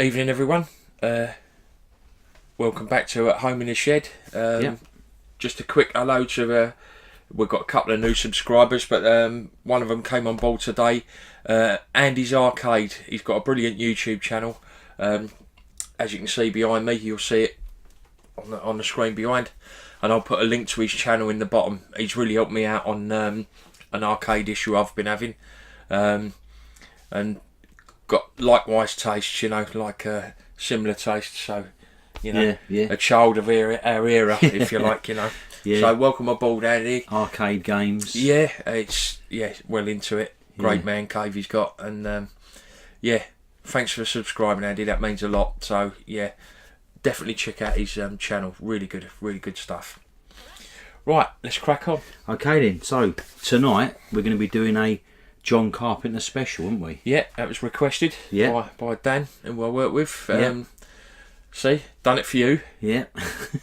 Evening, everyone. Welcome back to At Home in the Shed. Just a quick hello to. We've got a couple of new subscribers, but one of them came on board today. Andy's Arcade. He's got a brilliant YouTube channel. As you can see behind me, you'll see it on the screen behind, and I'll put a link to his channel in the bottom. He's really helped me out on an arcade issue I've been having, and got likewise tastes, you know, like similar tastes. So, you know, a child of our era, if you like, you know. Yeah. So welcome aboard, Andy. Arcade games. Yeah, it's well into it. Great man cave he's got, and thanks for subscribing, Andy. That means a lot. So yeah, definitely check out his channel. Really good stuff. Right, let's crack on. Okay then. So tonight we're going to be doing a John Carpenter special, aren't we? Yeah, that was requested by Dan, who I work with. See, done it for you. Yeah.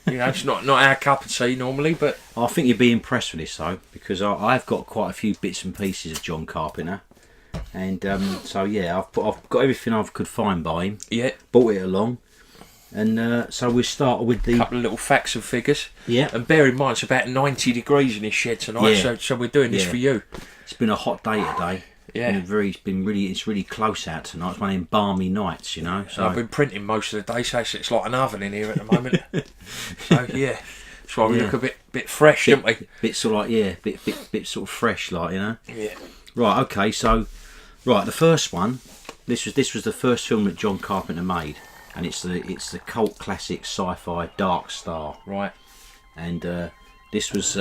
You know, it's not our cup of tea normally, but I think you'd be impressed with this though, because I've got quite a few bits and pieces of John Carpenter, and so yeah, I've got everything I could find by him. Yeah. Brought it along, and so we start with the couple of little facts and figures. Yeah. And bear in mind, it's about 90 degrees in this shed tonight, so we're doing this for you. It's been a hot day today. Yeah, it's really close out tonight. It's one of them balmy nights, you know. So I've been printing most of the day, so it's like an oven in here at the moment. So yeah, that's why we look a bit fresh, don't we? Bit sort of like bit sort of fresh, like, you know. Yeah. Right. Okay. So, the first one. This was the first film that John Carpenter made, and it's the cult classic sci-fi Dark Star. Right. And this was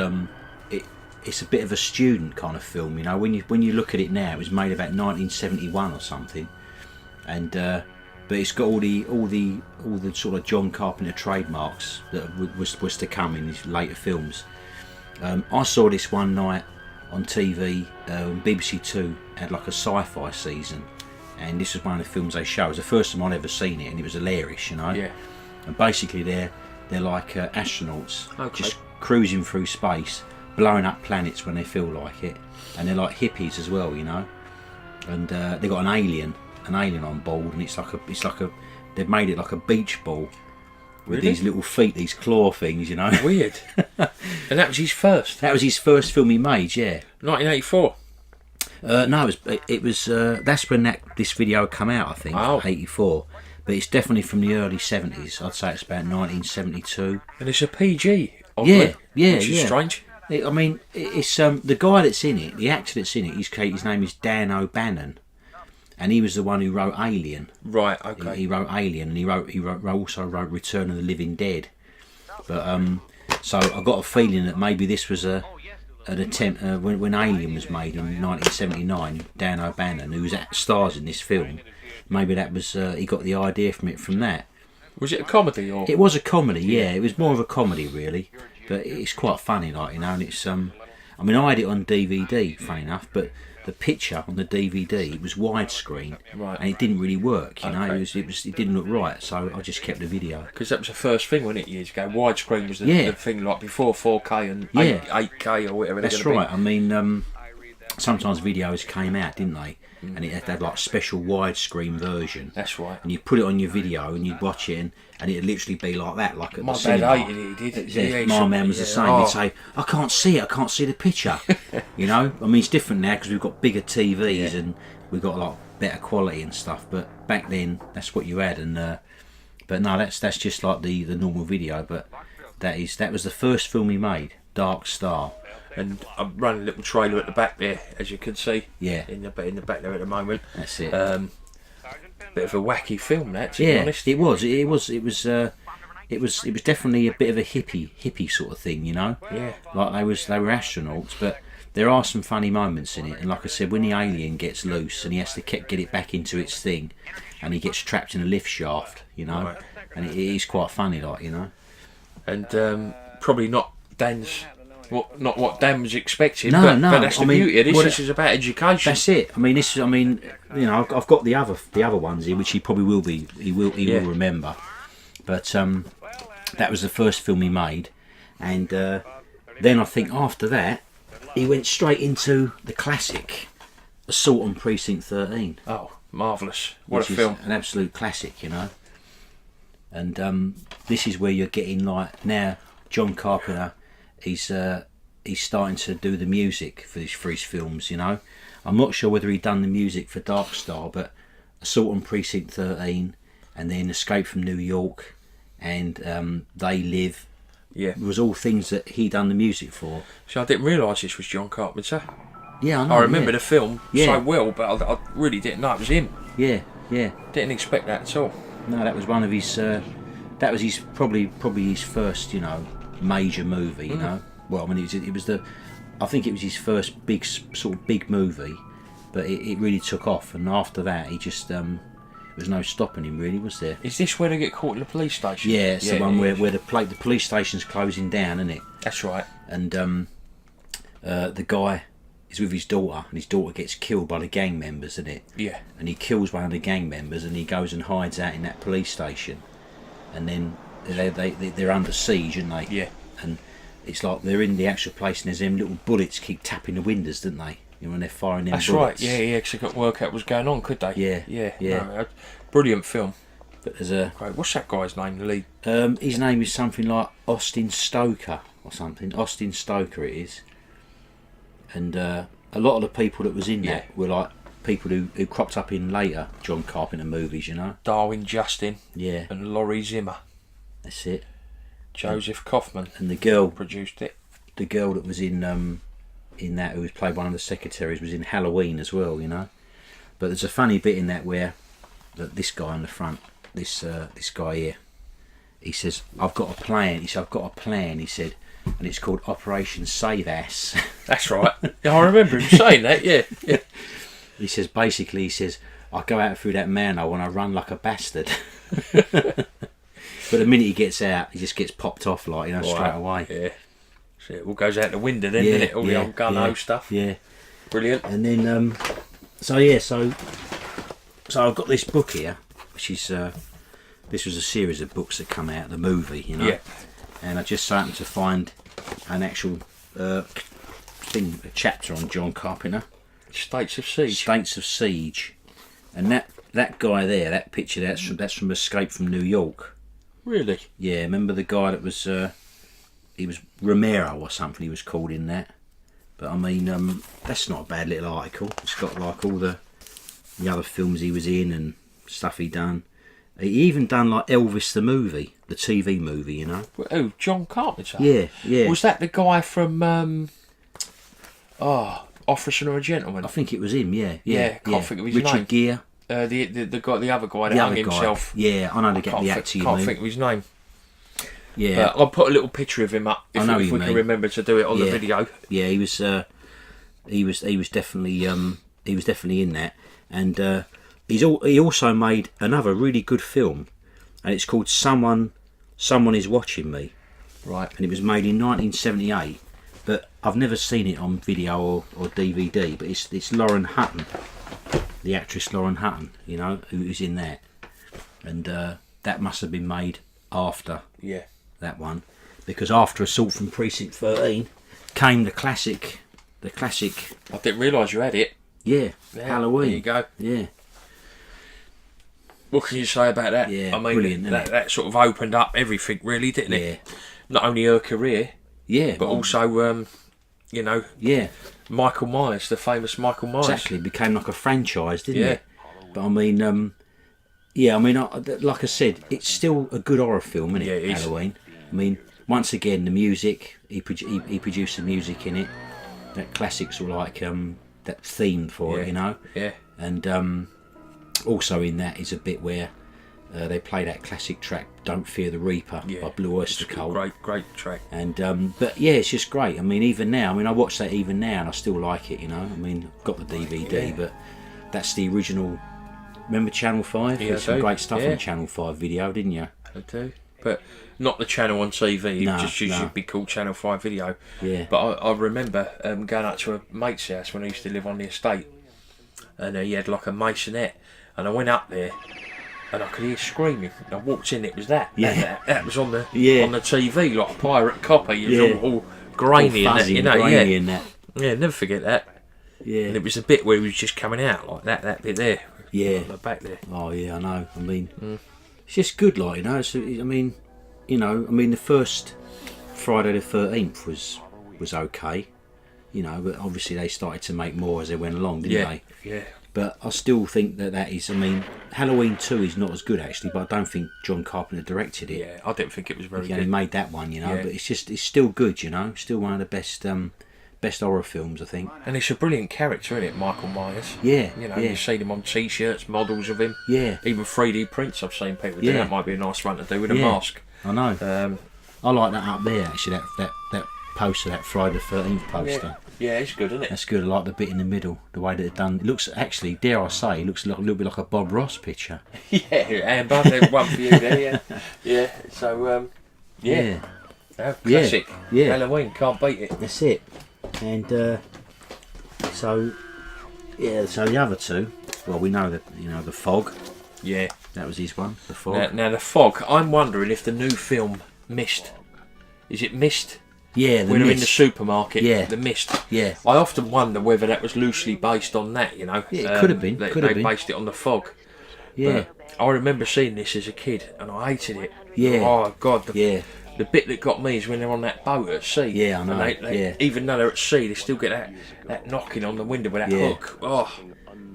It's a bit of a student kind of film, you know. When you look at it now, it was made about 1971 or something, and but it's got all the sort of John Carpenter trademarks that was to come in his later films. I saw this one night on TV. BBC Two had like a sci-fi season, and this was one of the films they show. It was the first time I'd ever seen it, and it was hilarious, you know. Yeah. And basically, they're like astronauts, just cruising through space, blowing up planets when they feel like it, and they're like hippies as well, you know. And they got an alien on board, and it's like a they've made it like a beach ball with these little feet, these claw things, you know. Weird. And that was his first. That was his first film he made, yeah. 1984. No, it was that's when this video came out, I think. 84. But it's definitely from the early 70s. I'd say it's about 1972. And it's a PG. Which is strange. I mean, it's the guy that's in it, the actor that's in it. His name is Dan O'Bannon, and he was the one who wrote Alien. Right. Okay. He wrote Alien, and he also wrote Return of the Living Dead. But so I got a feeling that maybe this was an attempt when Alien was made in 1979. Dan O'Bannon, who stars in this film, maybe that was he got the idea from that. Was it a comedy or? It was a comedy. Yeah, it was more of a comedy really. But it's quite funny, like, you know, and it's I mean, I had it on DVD, funny enough, but the picture on the DVD, it was widescreen, right, and it didn't really work, you know. It didn't look right, so I just kept the video. Because that was the first thing, wasn't it, years ago? Widescreen was the thing, like before 4K and 8K or whatever. That's right. I mean, sometimes videos came out, didn't they? And it had to have like special widescreen version. That's right. And you put it on your video and you'd watch it, and it'd literally be like that, like at my the cinema. My dad hated it, he did. My man was the same. He'd say, I can't see the picture. You know? I mean, it's different now because we've got bigger TVs and we've got a lot better quality and stuff. But back then, that's what you had. And but no, that's just like the normal video. But that was the first film he made, Dark Star. And I'm running a little trailer at the back there, as you can see. Yeah. In the back there at the moment. That's it. Bit of a wacky film, that, to be honest. It was definitely a bit of a hippie sort of thing, you know. Yeah. Like they were astronauts, but there are some funny moments in it. And like I said, when the alien gets loose and he has to get it back into its thing, and he gets trapped in a lift shaft, you know, right, and it is quite funny, like, you know. And probably not Dan's. Not what Dan was expecting, no, but that's the beauty of this. This is about education. That's it. I mean, you know, I've got the other ones here, which he probably will be. He will remember. But that was the first film he made, and then I think after that he went straight into the classic Assault on Precinct 13. Oh, marvellous. What which a is film. an absolute classic, you know. And this is where you're getting like now John Carpenter, he's starting to do the music for his films, you know. I'm not sure whether he done the music for Dark Star, but Assault on Precinct 13 and then Escape from New York and They Live. Yeah. It was all things that he done the music for. So I didn't realise this was John Carpenter. Yeah, I know. I remember the film Yeah. so well, but I really didn't know it was him. Yeah, yeah. Didn't expect that at all. No, that was one of his. That was his probably his first, you know, major movie. You know, well, I mean, it was the. I think it was his first big movie, but it really took off. And after that, he just there was no stopping him, really, was there? Is this where they get caught in the police station? Yeah, it's the one where the police station's closing down, isn't it? That's right. And the guy is with his daughter, and his daughter gets killed by the gang members, isn't it? Yeah. And he kills one of the gang members, and he goes and hides out in that police station, and then they're under siege, aren't they? Yeah. And it's like they're in the actual place, and there's them little bullets keep tapping the windows, don't they? You know, when they're firing them That's bullets. right. Yeah, because they couldn't work out what was going on, could they? Yeah. No, brilliant film. But there's a Great. What's that guy's name? The lead. his name is something like Austin Stoker or something. Austin Stoker it is. And a lot of the people that was in that were like people who cropped up in later John Carpenter movies, you know. Darwin Justin. Yeah. And Laurie Zimmer. That's it. Joseph Kaufman And the girl produced it. The girl that was in that, who was played one of the secretaries, was in Halloween as well, you know. But there's a funny bit in that where this guy on the front, this guy here, he says, "I've got a plan." He said, "I've got a plan." He said, and it's called Operation Save Ass. That's right. Yeah, I remember him saying that. Yeah. He says, basically, he says, "I go out through that manhole and I run like a bastard." But the minute he gets out, he just gets popped off, like, you know, straight away. Yeah. So it all goes out the window then, doesn't it? All the old gun-ho stuff. Yeah. Brilliant. And then, so I've got this book here, which is, this was a series of books that come out of the movie, you know. Yeah. And I just happened to find an actual a chapter on John Carpenter. States of Siege. States of Siege. And that guy there, that picture, that's from Escape from New York. Really? Yeah, remember the guy that was, he was Romero or something he was called in that. But I mean, that's not a bad little article. It's got like all the other films he was in and stuff he done. He even done like Elvis the movie, the TV movie, you know. Oh, John Carpenter? Yeah. Was that the guy from, Officer or a Gentleman? I think it was him, yeah. Can't think of his name. Richard Gere. The other guy that hung himself. Yeah, I know to get the actor you Can't mean. think of his name. Yeah. I'll put a little picture of him up if we mean. can remember to do it on the video. Yeah, he was definitely in that, and he also made another really good film, and it's called Someone Is Watching Me. Right. And it was made in 1978, but I've never seen it on video or DVD. But it's Lauren Hutton, the actress Lauren Hutton, you know, who's in that, and that must have been made after that one, because after Assault from Precinct 13 came the classic. I didn't realise you had it. Yeah, Halloween. There you go. Yeah. What can you say about that? Yeah, I mean, brilliant, that sort of opened up everything, really, didn't it? Not only her career, but also, Michael Myers, the famous Michael Myers. Exactly, it became like a franchise, didn't it? But I mean, like I said, it's still a good horror film, isn't it? Yeah, it is. Halloween. I mean, once again, the music, he produced the music in it. That classic sort of like that theme for it, you know. Yeah. And also in that is a bit where they play that classic track "Don't Fear the Reaper" by Blue Oyster Cult. Great track. And but yeah, it's just great. I mean, even now, I watch that even now, and I still like it. You know, I mean, I've got the DVD, but that's the original. Remember Channel 5? Yeah, There's some great stuff on Channel 5 video, didn't you? I do. But not the channel on TV, it just used to be called Channel 5 Video. Yeah. But I remember going up to a mate's house when I used to live on the estate, and he had like a masonette, and I went up there and I could hear screaming. I walked in, it was that. Yeah. That was on the TV, like a pirate copy. It was all grainy all and fuzzy that, you know. grainy and that. Yeah, never forget that. Yeah. And it was the bit where he was just coming out like that bit there. Yeah. Like the back there. Oh yeah, I know. I mean, it's just good, like, you know. So, I mean, the first Friday the 13th was okay, you know, but obviously they started to make more as they went along, didn't they? Yeah. But I still think that is. I mean, Halloween 2 is not as good actually, but I don't think John Carpenter directed it. Yeah, I didn't think it was very He good. made that one, you know. Yeah. But it's still good, you know. Still one of the best horror films, I think. And it's a brilliant character, isn't it, Michael Myers? Yeah. You know, yeah. you've seen him on T-shirts, models of him. Yeah. Even 3D prints I've seen people do. Yeah. That might be a nice one to do with a Yeah. mask. I know. I like that up there actually. That poster, that Friday the 13th poster. Yeah, it's good, isn't it? That's good. I like the bit in the middle, the way that it's done. It looks actually, dare I say, it looks a little bit like a Bob Ross picture. Yeah, Amber, there's one for you there, yeah. Yeah, so, Yeah. Classic. Yeah. Halloween, can't beat it. That's it. And so the other two, well, we know that, you know, The Fog. Yeah. That was his one, The Fog. Now, The Fog, I'm wondering if the new film Mist, is it Mist? Yeah, When they're in the supermarket, Yeah. The Mist. Yeah. I often wonder whether that was loosely based on that, you know. Yeah, it could have been. They Could have been. based it on The Fog. Yeah. But I remember seeing this as a kid and I hated it. Yeah. Oh, God. Yeah. The bit that got me is when they're on that boat at sea. Yeah, I know, And yeah. Even though they're at sea, they still get that knocking on the window with that Yeah. hook. Oh,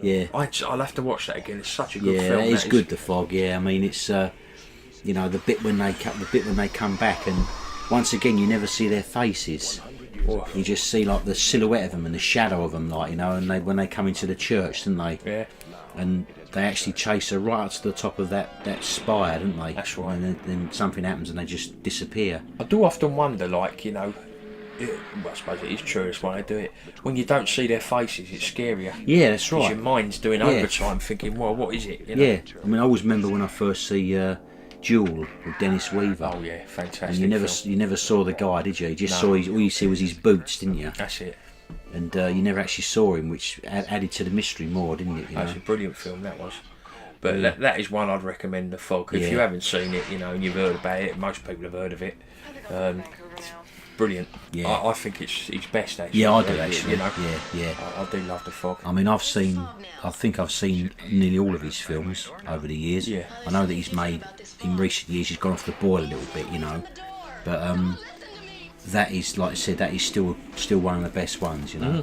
Yeah. I'll have to watch that again. It's such a good Yeah, film. it is good, The Fog. Yeah, I mean, it's you know, the bit when they come back, and once again you never see their faces. Oh. You just see like the silhouette of them and the shadow of them, like, you know. And when they come into the church, didn't they? Yeah. And they actually chase her right up to the top of that spire, didn't they? That's right. And then something happens and they just disappear. I do often wonder, like, you know, well, I suppose it is true, that's why they do it. When you don't see their faces, it's scarier. Yeah, that's Because right. your mind's doing Yeah. overtime thinking, well, what is it? You know? Yeah, I mean, I always remember when I first see Jewel with Dennis Weaver. Oh, yeah, fantastic. And you film. never saw the guy, did you? You just No. saw all you see was his boots, didn't you? That's it. And you never actually saw him, which added to the mystery more, didn't it? You That's know? a brilliant film, that was. But that is one I'd recommend, The Fog. If Yeah. you haven't seen it, you know, and you've heard about it, most people have heard of it. It's brilliant. Yeah. I think it's best, actually. Yeah, I do actually. You know, Yeah. I do love The Fog. I mean, I think I've seen nearly all of his films over the years. Yeah. I know that he's made, in recent years, he's gone off the boil a little bit, you know. But that is, like I said, that is still one of the best ones, you know.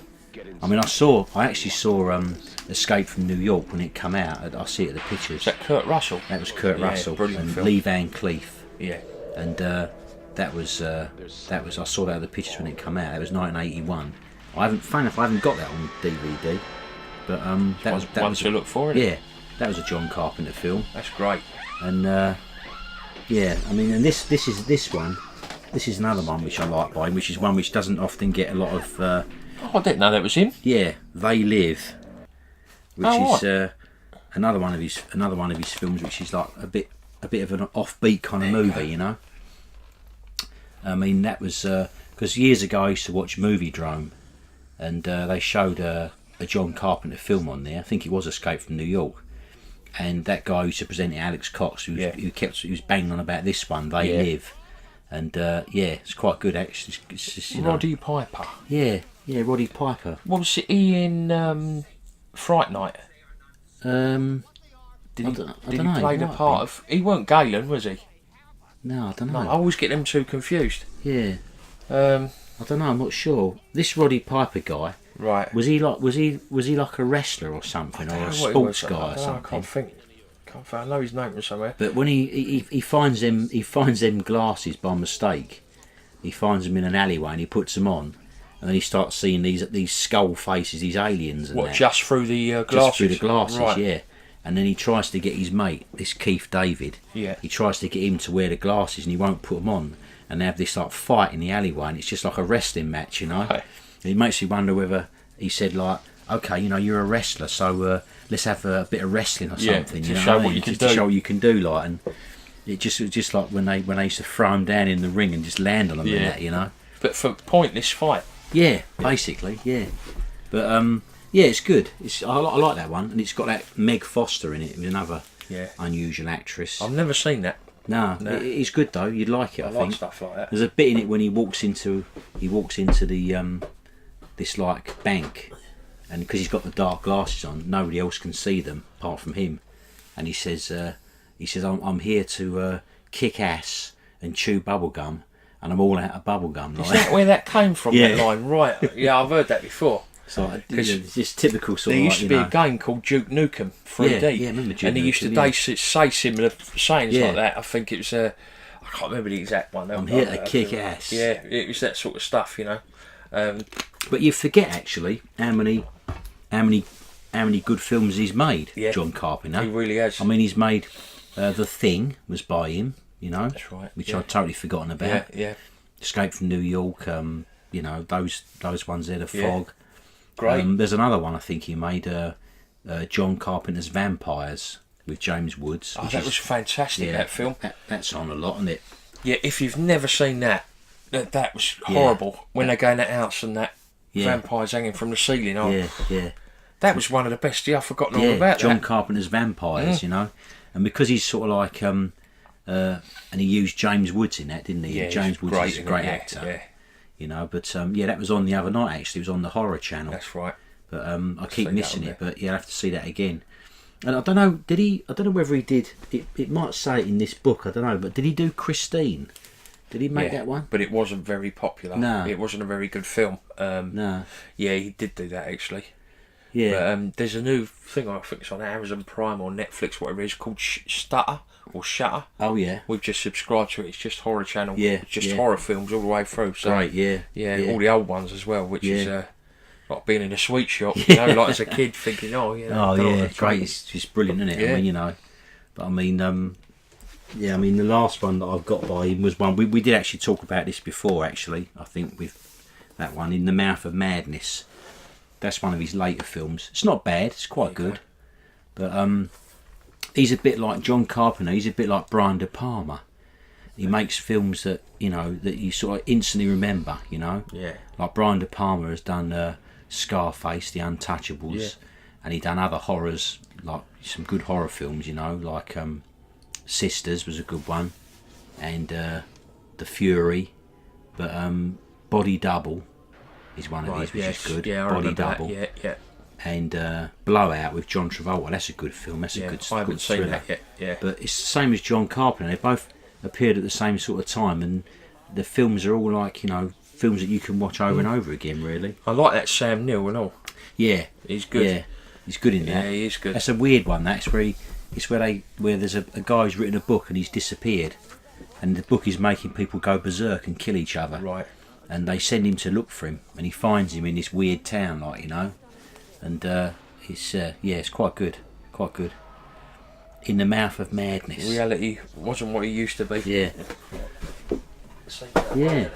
I mean, I actually saw Escape from New York when it came out. I see it at the pictures. Is that Kurt Russell? That was Kurt Yeah, Russell brilliant and film. Lee Van Cleef. Yeah. And that was I saw that at the pictures when it came out. It was 1981. I haven't got that on DVD, but that was One to look for, isn't it? yeah, that was a John Carpenter film. That's great. And yeah, I mean, and this is another one which I like by him, which is one which doesn't often get a lot of Oh, I didn't know that was him. yeah, They Live, which Oh, is another one of his films, which is like a bit of an offbeat kind of movie, you know. I mean, that was because years ago I used to watch Movie Drome, and they showed a John Carpenter film on there. I think it was Escape from New York, and that guy who used to present it, Alex Cox, who was banging on about this one, They Live, and yeah, it's quite good actually. It's just, you know, Roddy Piper. yeah, Roddy Piper. Was he in Fright Night? I Did he don't play know, the might part of? He weren't Galen, was he? No, I don't No, know. I always get them two confused. Yeah, Um, I don't know. I'm not sure. This Roddy Piper guy, right. was he like a wrestler or something, or a sports guy or I something? can't think. I know his name from somewhere. But when he finds them glasses by mistake, he finds them in an alleyway and he puts them on, and then he starts seeing these skull faces, these aliens, and What, that. just through the glasses? Just through the glasses, right. yeah. And then he tries to get his mate, this Keith David. Yeah. He tries to get him to wear the glasses, and he won't put them on. And they have this like fight in the alleyway, and it's just like a wrestling match, you know. Right. And it makes you wonder whether he said like, okay, you know, you're a wrestler, so let's have a bit of wrestling or Yeah, something. to you know show I what mean? you can Just do. to show what you can do, like. And it just like when they used to throw him down in the ring and just land on him and that, you know. But for pointless fight. Yeah, basically, yeah. But yeah, it's good. I like that one, and it's got that Meg Foster in it, who's another unusual actress. I've never seen that. No, it's good though. You'd like it, I I think. like stuff like that. There's a bit in it when he walks into the this like bank, and because he's got the dark glasses on, nobody else can see them apart from him. And he says, I'm here to kick ass and chew bubblegum, and I'm all out of bubblegum. Is that where that came from, Yeah. that line? Right, yeah, I've heard that before. So it's just typical sort There of used to be a game called Duke Nukem 3D, Yeah, I remember Duke and he used to Nukem, say similar sayings Yeah. like that. I think it was, I can't remember the exact one. I'm here to kick ass. Yeah, it was that sort of stuff, you know. But you forget actually how many good films he's made, Yeah. John Carpenter. He really has. I mean, he's made The Thing was by him, you know. That's right, Which yeah. I'd totally forgotten about. Yeah. Escape from New York, you know, those ones there, The Fog. Great. There's another one I think he made, John Carpenter's Vampires with James Woods. Oh, which that is- was fantastic, that film. That's on a lot, isn't it? Yeah, if you've never seen that was horrible. When they go in that house and that vampires hanging from the ceiling. Oh, Yeah. that was one of the best. Yeah, I've forgotten all Yeah, about John that. Carpenter's Vampires, you know. And because he's sort of like, and he used James Woods in that, didn't he? Yeah, James he's Woods great, is a isn't great he? Yeah, actor. yeah. You know, but that was on the other night actually. It was on the Horror Channel. That's right. But I keep that missing on it. But yeah, I have to see that again. And I don't know, I don't know whether he did. It might say it in this book. I don't know, but did he do Christine? Did he make that one? But it wasn't very popular. No. It wasn't a very good film. No. Yeah, he did do that actually. Yeah. But there's a new thing, I think it's on Amazon Prime or Netflix, whatever it is, called Shutter or Shutter. Oh yeah. We've just subscribed to it. It's just Horror Channel. Yeah, It's just yeah. horror films all the way through. So, Great. Yeah. Yeah, all the old ones as well, which is Yeah. like being in a sweet shop, you know, like as a kid thinking, oh, you know. Oh yeah, that's great! It's just brilliant, isn't it? Yeah. I mean, you know, but I mean, the last one that I've got by him was one we did actually talk about this before. Actually, I think with that one, In the Mouth of Madness. That's one of his later films. It's not bad. It's quite good, but he's a bit like John Carpenter. He's a bit like Brian De Palma. He makes films that that you sort of instantly remember. You know, Yeah. like Brian De Palma has done Scarface, The Untouchables, and he done other horrors, like some good horror films, you know, like Sisters was a good one, and The Fury, but Body Double is one of his, which is good. Yeah, I Body remember Double, that. Yeah. and Blowout with John Travolta. That's a good film. That's a good. I haven't good seen thriller. that yet. Yeah. But it's the same as John Carpenter. They both appeared at the same sort of time, and the films are all like, you know, films that you can watch over and over again, really. I like that Sam Neill and all. Yeah, He's good. Yeah, he's good in that. Yeah, he is good. That's a weird one. That's where where there's a guy who's written a book and he's disappeared, and the book is making people go berserk and kill each other. Right. And they send him to look for him, and he finds him in this weird town, like, you know, and it's quite good, quite good. In the Mouth of Madness. Reality wasn't what it used to be. Yeah. Yeah.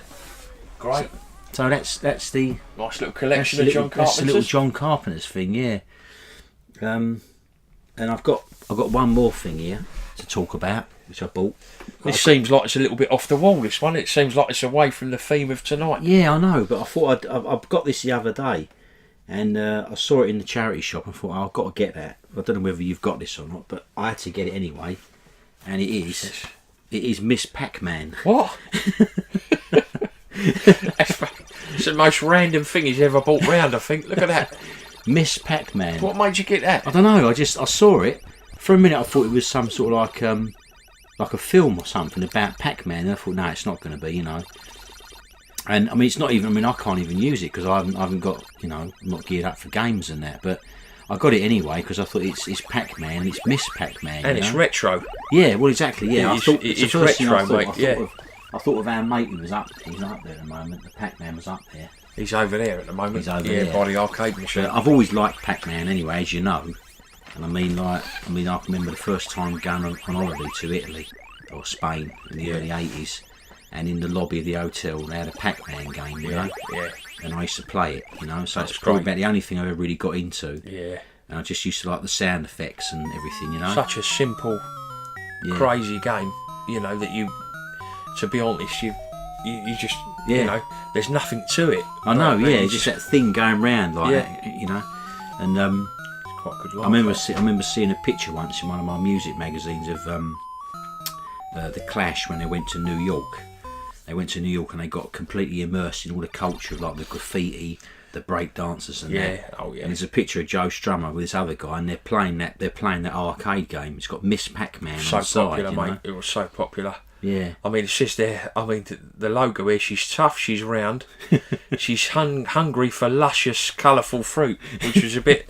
Great. So that's the Nice little collection of that's John the little Carpenter's. John Carpenter's thing, yeah. And I've got one more thing here to talk about, which I bought. This seems like it's a little bit off the wall, this one. It seems like it's away from the theme of tonight. Yeah, I know, but I thought I've got this the other day, and I saw it in the charity shop and thought, I've got to get that. I don't know whether you've got this or not, but I had to get it anyway, and it is Miss Pacman. What? It's the most random thing he's ever bought round, I think. Look at that. Miss Pacman. What made you get that? I don't know. I saw it for a minute. I thought it was some sort of like a film or something about Pac-Man. And I thought, no, it's not going to be, you know. And I mean, it's not even. I mean, I can't even use it because I haven't got, you know, I'm not geared up for games and that. But I got it anyway because I thought it's Pac-Man, it's Miss Pac-Man, And it's retro. Yeah, well, exactly. Yeah, It is retro, mate. I thought of our mate who was up. He's up there at the moment. The Pac-Man was up there. He's over there at the moment. He's over yeah, there. by the arcade machine. But I've always liked Pac-Man anyway, as you know. And I remember the first time going on holiday to Italy or Spain in the early 80s, and in the lobby of the hotel they had a Pac-Man game, you know. Yeah. And I used to play it, you know. So That's it's probably great. about the only thing I ever really got into. Yeah. And I just used to like the sound effects and everything, you know. Such a simple, Yeah. crazy game, you know, that you, to be honest, you just, Yeah. you know, there's nothing to it. I know, But yeah, it's just that thing going round like Yeah. that, you know. And quite a good laugh. I remember seeing a picture once in one of my music magazines of the Clash when they went to New York. They went to New York and they got completely immersed in all the culture of like the graffiti the break dancers and that. Oh yeah. And there's a picture of Joe Strummer with this other guy, and they're playing that arcade game. It's got Miss Pacman on the side. Popular, mate. It was so popular. Yeah. I mean, it's just there. I mean, the logo here. She's tough. She's round. She's hungry for luscious, colourful fruit, which was a bit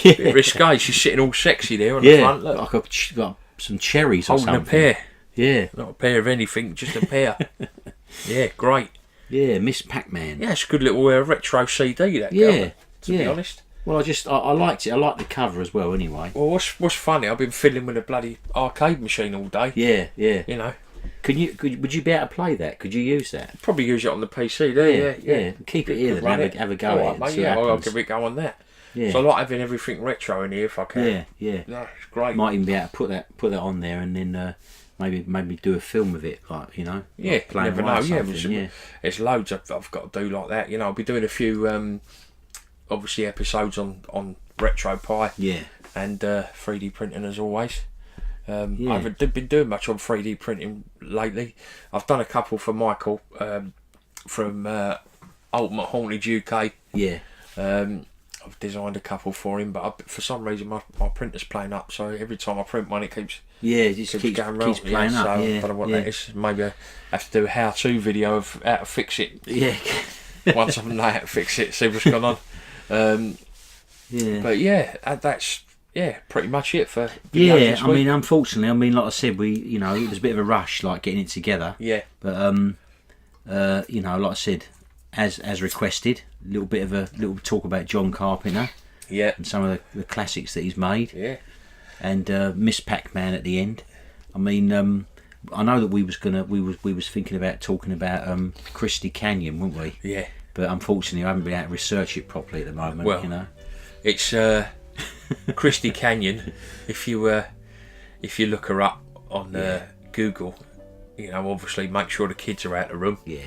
risque. She's sitting all sexy there on the front. Look. Like some cherries or holding something. a pear. Yeah. Not a pair of anything, just a pear. Yeah, great. Yeah, Miss Pacman. Yeah, it's a good little retro CD, that girl, to be honest. Well, I liked it. I liked the cover as well, anyway. Well, what's funny, I've been fiddling with a bloody arcade machine all day. Yeah, yeah. You know. Would you be able to play that? Could you use that? Probably use it on the PC there, yeah. Keep it here and have a go at it. Mate, I'll give it a go on that. Yeah. So I like having everything retro in here if I can. Yeah. No, it's great. Might even be able to put that on there and then maybe do a film with it, like, you know. Yeah, like never know. Yeah, there's loads I've got to do like that. You know, I'll be doing a few obviously episodes on Retro Pie. Yeah. And 3D printing as always. I haven't been doing much on 3D printing lately. I've done a couple for Michael from Ultimate Haunted UK. Yeah. I've designed a couple for him, but for some reason my printer's playing up, so every time I print one it keeps going round. Keeps playing up. So I don't know what that is. Maybe I have to do a how-to video of how to fix it. Yeah. Once I know how to fix it, see what's going on. But that's pretty much it for I mean, unfortunately, like I said, it was a bit of a rush, like getting it together. Yeah. But like I said, as requested, a little talk about John Carpenter. Yeah. And some of the classics that he's made. Yeah. And Miss Pacman at the end. I mean, I know that we was thinking about talking about Christy Canyon, weren't we? Yeah. But unfortunately, I haven't been able to research it properly at the moment. Well, you know, it's Christy Canyon. If you look her up on Google, obviously make sure the kids are out of the room. Yeah.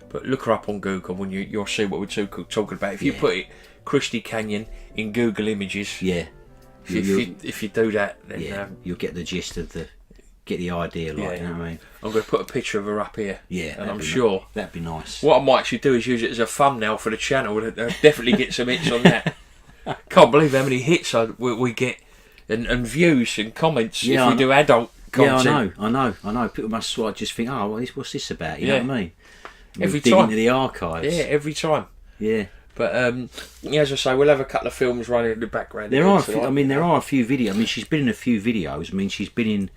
But look her up on Google when you'll see what we're talking about. If you put it Christy Canyon in Google Images, if you do that, then you'll get the gist of get the idea, like, you know what I mean. I'm going to put a picture of her up here. Yeah, and I'm sure that'd be nice. What I might actually do is use it as a thumbnail for the channel. Definitely get some hits on that. Can't believe how many hits we get and views and comments if we do adult content. Yeah, I know. People must just think, what's this about? You know what I mean? Every dig time into the archives. Yeah, every time. Yeah. But as I say, we'll have a couple of films running in the background. There are a few videos. I mean, she's been in a few videos. I mean, she's been in,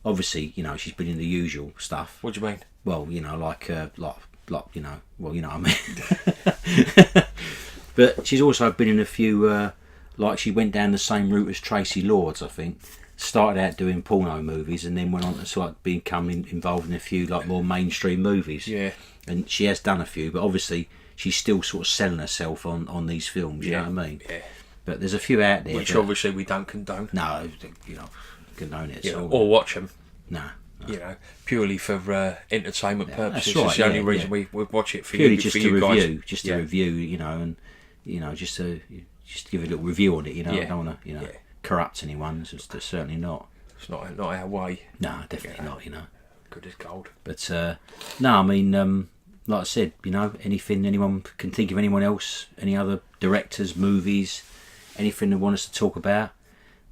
obviously, she's been in the usual stuff. What do you mean? Well, like, well, you know what I mean. But she's also been in a few, like she went down the same route as Tracy Lords, I think. Started out doing porno movies and then went on to sort of become involved in a few like more mainstream movies. Yeah. And she has done a few, but obviously she's still sort of selling herself on these films, you know what I mean? Yeah. But there's a few out there. Which obviously we don't condone. No, condone it at all. Or watch them. No. Purely for entertainment purposes. That's right, it's the only reason we watch it for purely you, just for to you review, guys. just to review, and just to give a little review on it. I don't want to corrupt anyone. It's certainly not. It's not our way. No, definitely not. Good as gold. But no, I mean, like I said, anything anyone can think of, anyone else, any other directors, movies, anything they want us to talk about,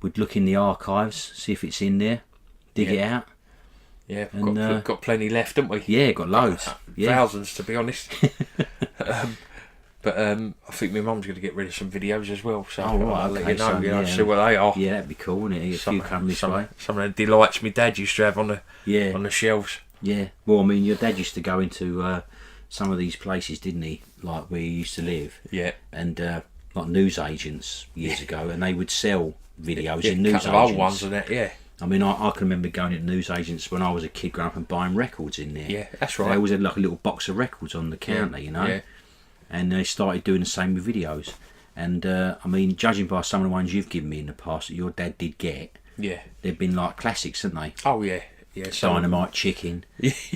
we'd look in the archives, see if it's in there, dig it out. Yeah, we've got plenty left, haven't we? Yeah, got loads. Thousands, to be honest. But I think my mum's going to get rid of some videos as well, so I'll let you know, see what they are. Yeah, that'd be cool, wouldn't it? A few come this way. Some of the delights my dad used to have on the shelves. Yeah, well, I mean, your dad used to go into some of these places, didn't he? Like where he used to live. Yeah. And like news agents years ago, and they would sell videos in news agents. Old ones and that, yeah. I mean, I can remember going to news agents when I was a kid, growing up and buying records in there. Yeah, that's right. They always had like a little box of records on the counter, Yeah. And they started doing the same with videos. And I mean, judging by some of the ones you've given me in the past that your dad did get, they've been like classics, haven't they? Oh yeah, Dynamite Chicken,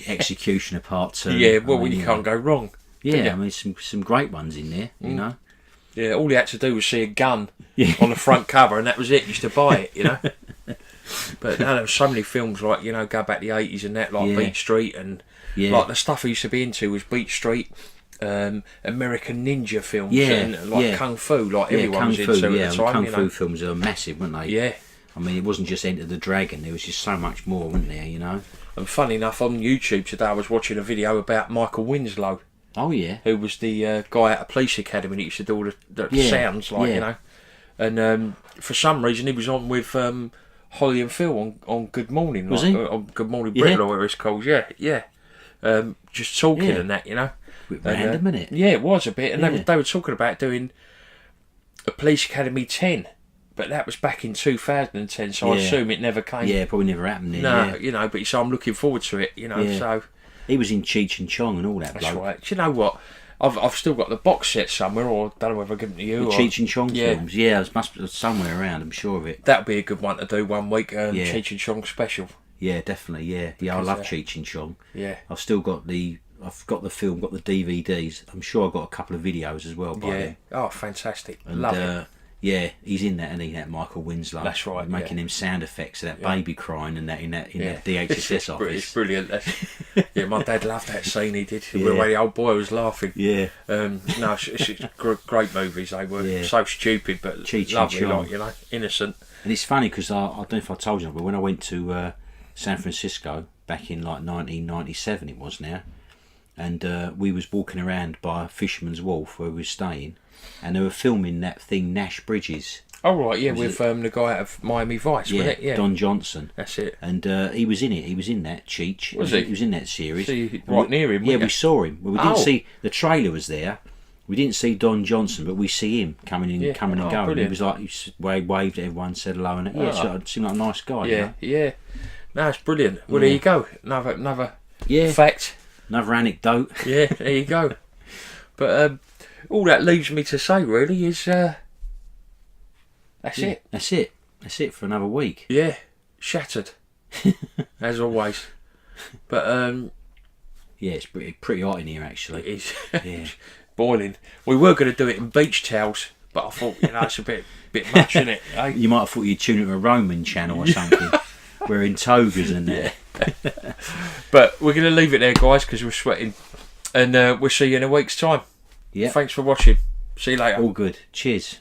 Executioner Part 2. Yeah, well, you can't go wrong. Yeah, I mean, some great ones in there, you know. Yeah, all you had to do was see a gun on the front cover, and that was it. You used to buy it, But there were so many films like go back to the 80s and that, like Beat Street, and like the stuff I used to be into was Beat Street, American ninja films, Yeah, and like kung fu, like everyone kung was fu, into yeah, at the time. kung You fu know? films are massive, weren't they? Yeah. I mean, it wasn't just Enter the Dragon. There was just so much more, wasn't there? You know. And funny enough, on YouTube today, I was watching a video about Michael Winslow, Oh yeah. who was the guy at a police academy that used to do all the Yeah, sounds, like, yeah. you know. And for some reason, he was on with Holly and Phil on Good Morning. Was like, he? on Good Morning Britain, or whatever it's called. Yeah, yeah. Just talking Yeah. and that, you know. Bit random, innit? Yeah, it was a bit. And Yeah. they were talking about doing a Police Academy 10, but that was back in 2010, so I Yeah. assume it never came. Yeah, probably never happened. Then, No, yeah. you know, but so I'm looking forward to it, you know, Yeah. so... He was in Cheech and Chong and all that. That's bloke. right. Do you know what? I've still got the box set somewhere, or I don't know whether I've given it to you. The or... Cheech and Chong Yeah. films. Yeah, it must be somewhere around. I'm sure of it. That'd be a good one to do one week, Yeah. Cheech and Chong special. Yeah, definitely. Yeah, yeah. I Because, love Cheech and Chong. Yeah. I've still got the. I've got the film, got the DVDs. I'm sure I've got a couple of videos as well. By Yeah. then. Oh, fantastic. And, Love it. Yeah, he's in that, and that Michael Winslow. That's right, Making yeah. them sound effects of that Yeah. baby crying and that in that Yeah. DHSS It's office. brilliant. Yeah, my dad loved that scene he did. Yeah. Where the old boy was laughing. Yeah. No, it's great movies. They were Yeah. so stupid, but Cheech and lovely, Chong. like, you know, innocent. And it's funny because I don't know if I told you, but when I went to San Francisco back in like 1997, it was now, and we was walking around by Fisherman's Wharf where we were staying, and they were filming that thing Nash Bridges. Oh right, yeah, Was with the guy out of Miami Vice, Yeah, wasn't it? Yeah, Don Johnson. that's it. And he was in it. He was in that Cheech. Was he? He was in that series. So you And right near him, Yeah, weren't we you? saw him. Well, we didn't Oh. see the trailer was there. We didn't see Don Johnson, but we see him coming in, Yeah. coming and Oh, going. brilliant. He was like, waved at everyone, said hello, and yeah, Oh. so it seemed like a nice guy. Yeah, You know? yeah. No, it's brilliant. Well, Yeah. there you go. Another Yeah. fact. Another anecdote. Yeah, there you go. But all that leaves me to say really is that's it. That's it. That's it for another week. Yeah, shattered as always. But Yeah, it's pretty hot in here actually. it's Yeah. boiling. We were going to do it in beach towels, but I thought, you know, it's a bit much, isn't it? Eh? You might have thought you'd tune into a Roman channel or something. Wearing togas and that. But we're going to leave it there, guys, because we're sweating, and we'll see you in a week's time. Yeah. Thanks for watching. See you later. All good. Cheers.